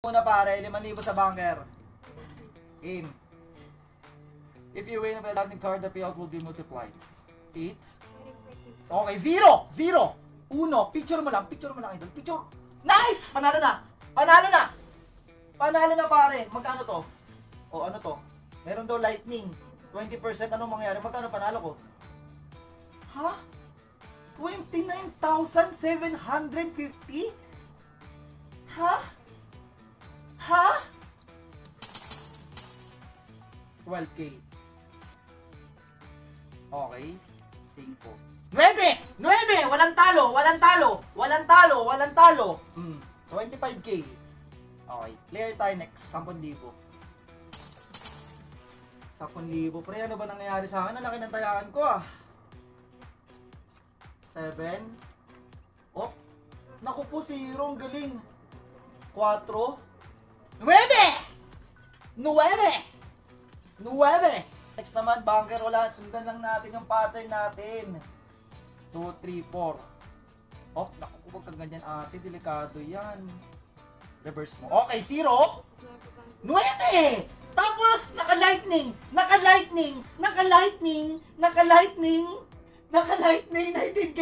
muna pare, 5,000 sa bunker. In. If you win a lightning card, the payout will be multiplied. 8. Okay, 0! 0! 1. Picture mo lang, idol. Picture. Nice! Panalo na! Panalo na! Panalo na pare. Magkano to? O ano to? Meron daw lightning. 20%. Anong mangyayari? Magkano panalo ko? Ha? 29,750? Ha? Ha? 12K. Okay. 5. 9! 9! Walang talo! Walang talo! Walang talo! Walang talo! 25K. Okay. Player tayo next. 10,000. 10,000. Pre, ano ba nangyayari sa akin? Ang laki ng tayaan ko ah. 7. Oh. Naku po, 0. Ang galing. 4. 9! 9! 9! Next naman, bunker. Wala. Sundan lang natin yung pattern natin. 2, 3, 4. Oh, naku po, huwag kang ganyan ate. Delikado yan. Reverse mo. Okay, 0. 9! Tapos, naka-lightning, 19K.